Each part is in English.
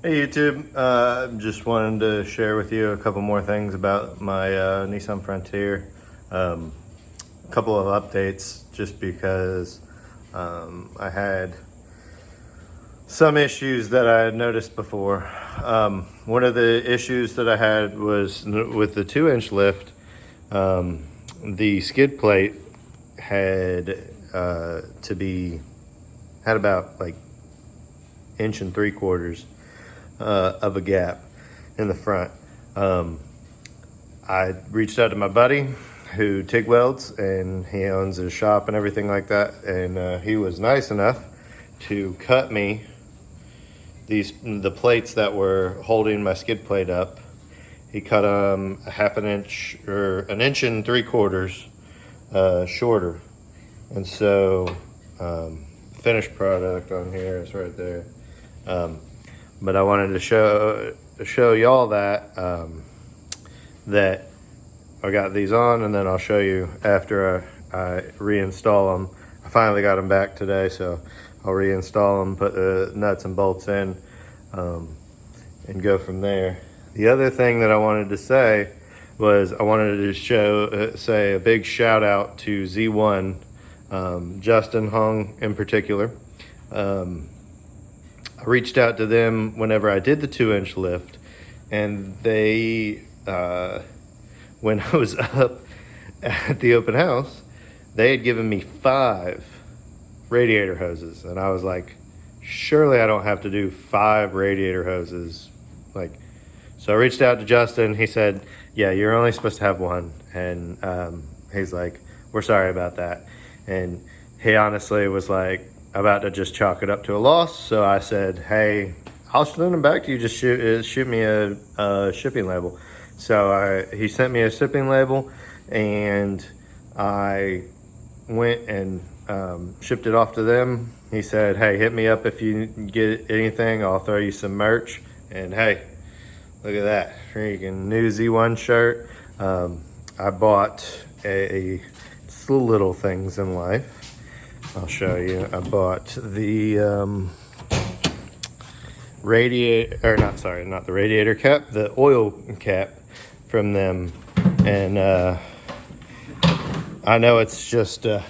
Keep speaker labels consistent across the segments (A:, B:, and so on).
A: Hey YouTube, just wanted to share with you a couple more things about my Nissan Frontier. A couple of updates just because I had some issues that I had noticed before. One of the issues that I had was with the 2-inch lift. The skid plate had had about like 1.75 inches of a gap in the front. I reached out to my buddy who TIG welds, and he owns a shop and everything like that, and he was nice enough to cut me the plates that were holding my skid plate up. He cut them a 1/2 inch or 1.75 inches shorter, and so finished product on here is right there. But I wanted to show y'all that that I got these on, and then I'll show you after I reinstall them. I finally got them back today, so I'll reinstall them, put the nuts and bolts in, and go from there. The other thing that I wanted to say was I wanted to say a big shout out to Z1, Justin Hung in particular. I reached out to them whenever I did the 2-inch lift, and they, when I was up at the open house, they had given me 5 radiator hoses, and I was like, surely I don't have to do 5 radiator hoses. So I reached out to Justin. He said, yeah, you're only supposed to have 1, and he's like, we're sorry about that. And he honestly was like about to just chalk it up to a loss. So I said, hey, I'll send them back to you. Just shoot me a shipping label. So he sent me a shipping label, and I went and shipped it off to them. He said, hey, hit me up if you get anything. I'll throw you some merch. And hey, look at that freaking new Z1 shirt. I bought it's the little things in life. I'll show you. I bought the not the radiator cap, the oil cap from them. And I know it's just a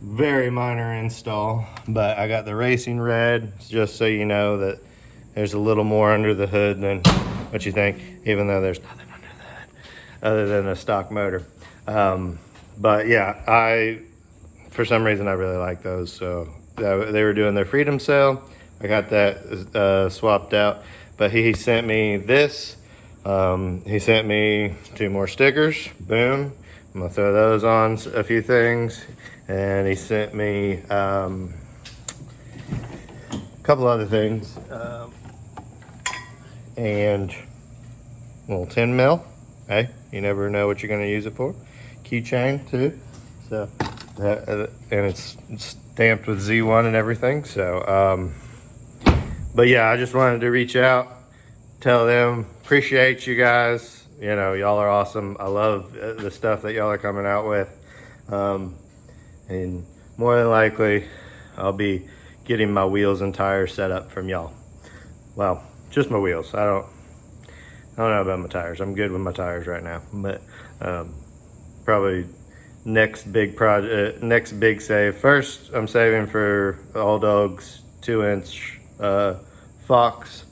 A: very minor install, but I got the racing red, just so you know that there's a little more under the hood than what you think, even though there's nothing under the hood other than a stock motor. But yeah, for some reason I really like those. So they were doing their freedom sale. I got that swapped out, but he sent me this. He sent me 2 more stickers. Boom. I'm gonna throw those on a few things. And he sent me a couple other things. And a little 10 mil. Hey, you never know what you're gonna use it for. Keychain too. So and it's stamped with Z1 and everything. So but yeah, I just wanted to reach out, tell them appreciate you guys. You know, y'all are awesome. I love the stuff that y'all are coming out with. And more than likely I'll be getting my wheels and tires set up from y'all. Well, just my wheels. I don't know about my tires. I'm good with my tires right now, but probably next big project, next big save. First, I'm saving for All Dogs 2-inch Fox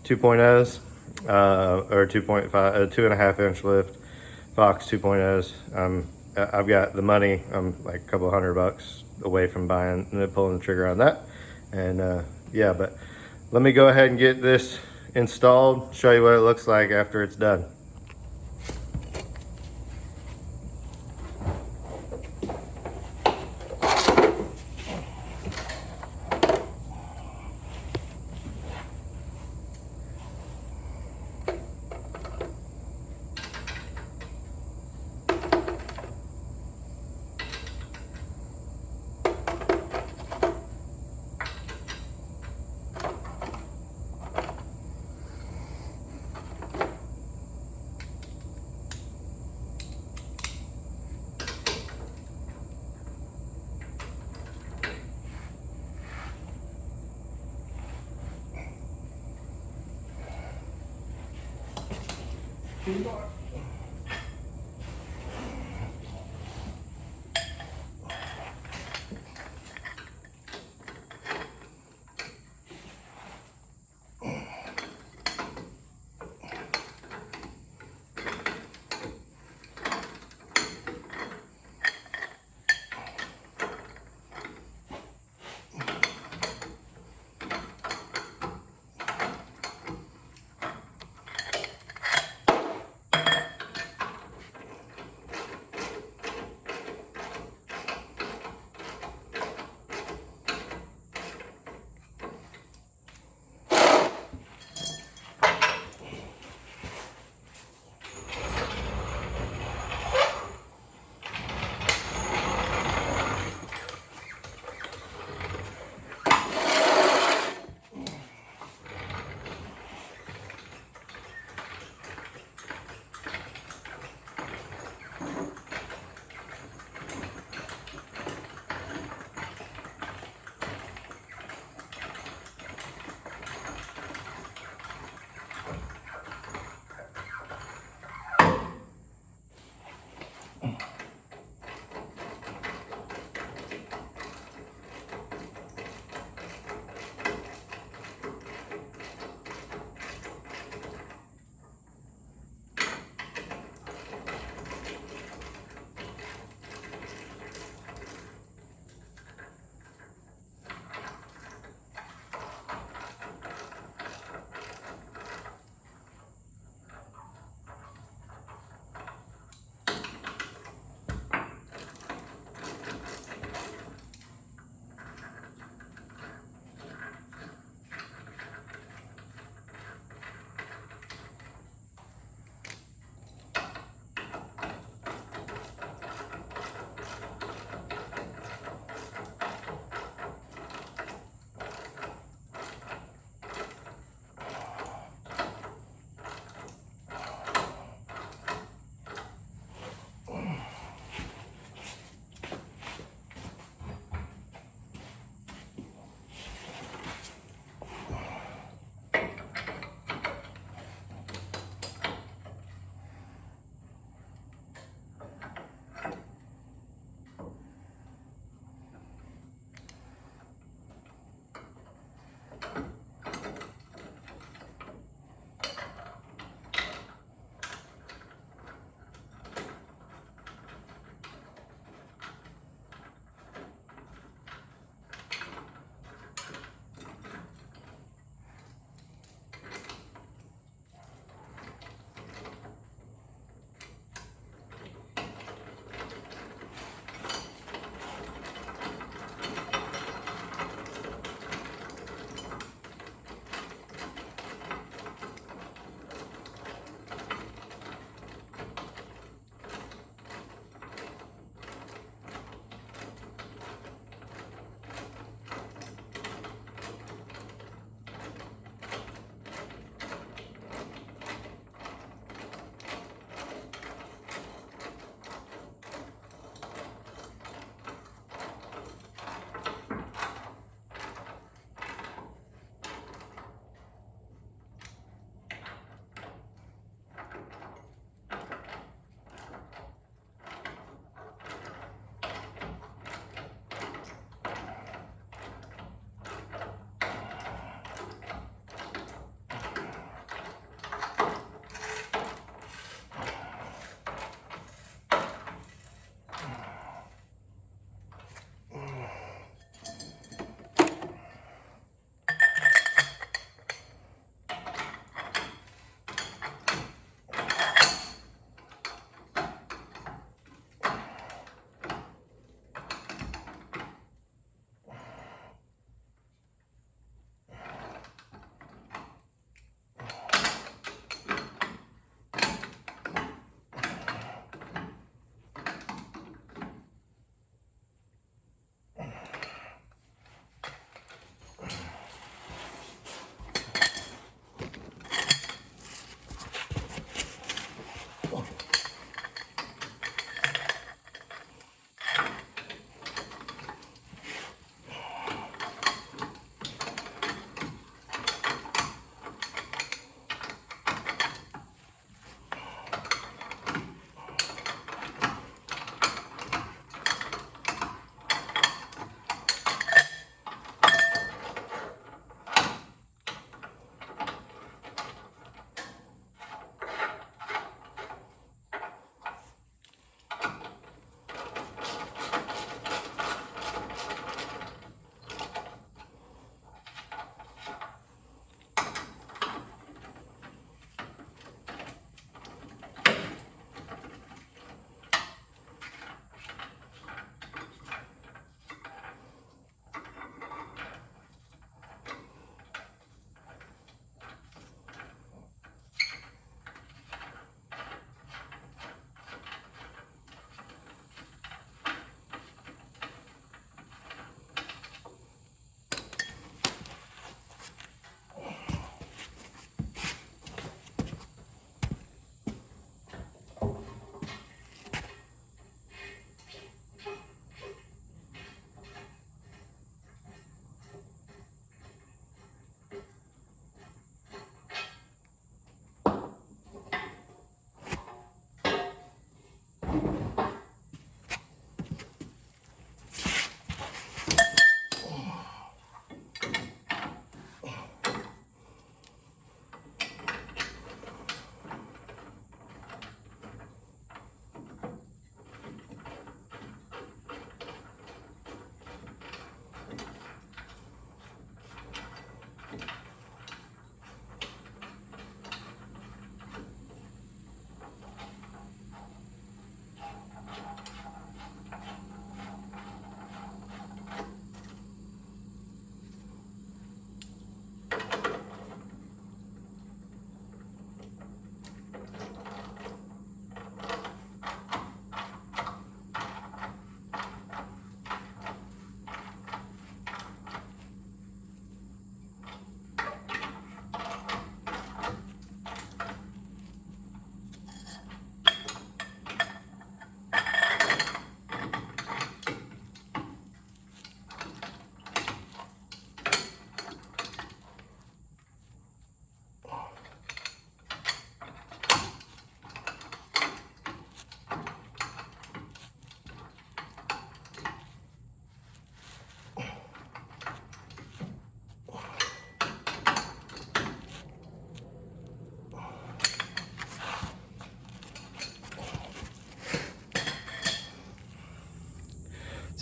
A: 2.0s or 2.5, 2.5-inch lift Fox 2.0s. I've got the money. I'm like a couple $100 away from pulling the trigger on that. And yeah, but let me go ahead and get this installed, show you what it looks like after it's done.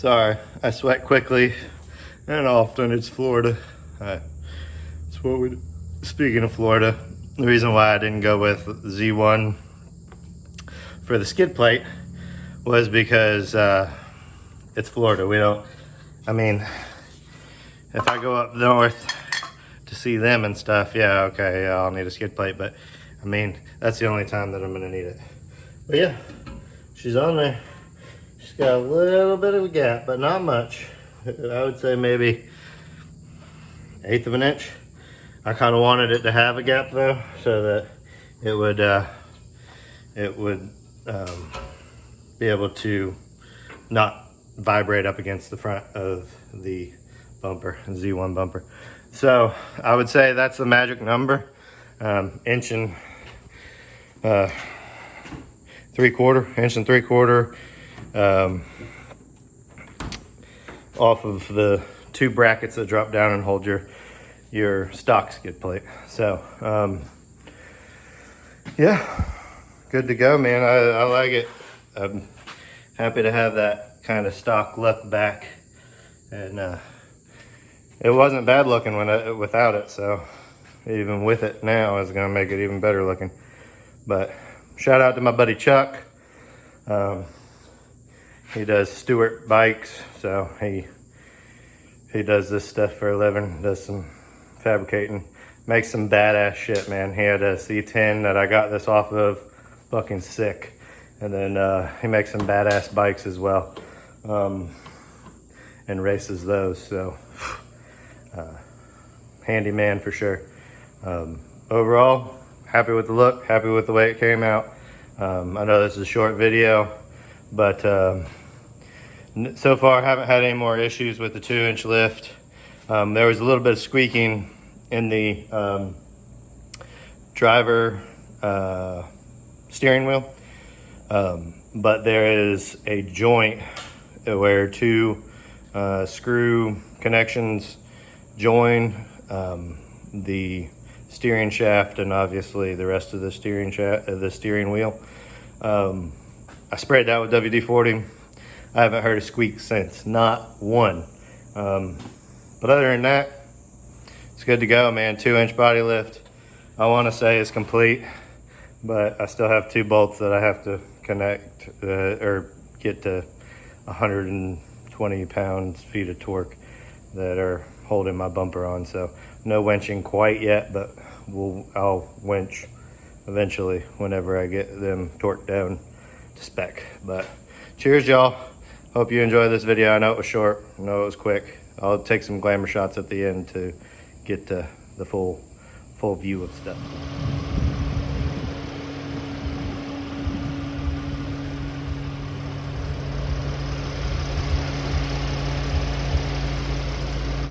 A: Sorry, I sweat quickly and often. It's Florida. It's what we do. Speaking of Florida, the reason why I didn't go with Z1 for the skid plate was because it's Florida. We don't, I mean, if I go up north to see them and stuff, yeah, okay, yeah, I'll need a skid plate, but I mean, that's the only time that I'm gonna need it. But yeah, she's on there. She's got a little bit of a gap, but not much. I would say maybe 1/8 of an inch. I kind of wanted it to have a gap though, so that it would be able to not vibrate up against the front of the bumper, Z1 bumper. So I would say that's the magic number, 1 and 3/4 off of the 2 brackets that drop down and hold your stock skid plate. So yeah, good to go, man. I like it. I'm happy to have that kind of stock left back, and it wasn't bad looking without it, so even with it now is gonna make it even better looking. But shout out to my buddy Chuck. He does Stewart bikes, so he does this stuff for a living, does some fabricating, makes some badass shit, man. He had a C10 that I got this off of, fucking sick. And then he makes some badass bikes as well, and races those, so handy man for sure. Overall, happy with the look, happy with the way it came out. I know this is a short video, but so far I haven't had any more issues with the 2-inch lift. There was a little bit of squeaking in the driver steering wheel, but there is a joint where 2 screw connections join the steering shaft and obviously the rest of the steering wheel. I sprayed that with WD-40. I haven't heard a squeak since, not one. But other than that, it's good to go, man. 2-inch body lift, I want to say is complete, but I still have 2 bolts that I have to connect or get to 120 pounds-feet of torque that are holding my bumper on. So no winching quite yet, but I'll winch eventually whenever I get them torqued down to spec. But cheers, y'all. Hope you enjoyed this video. I know it was short, I know it was quick. I'll take some glamour shots at the end to get to the full view of stuff.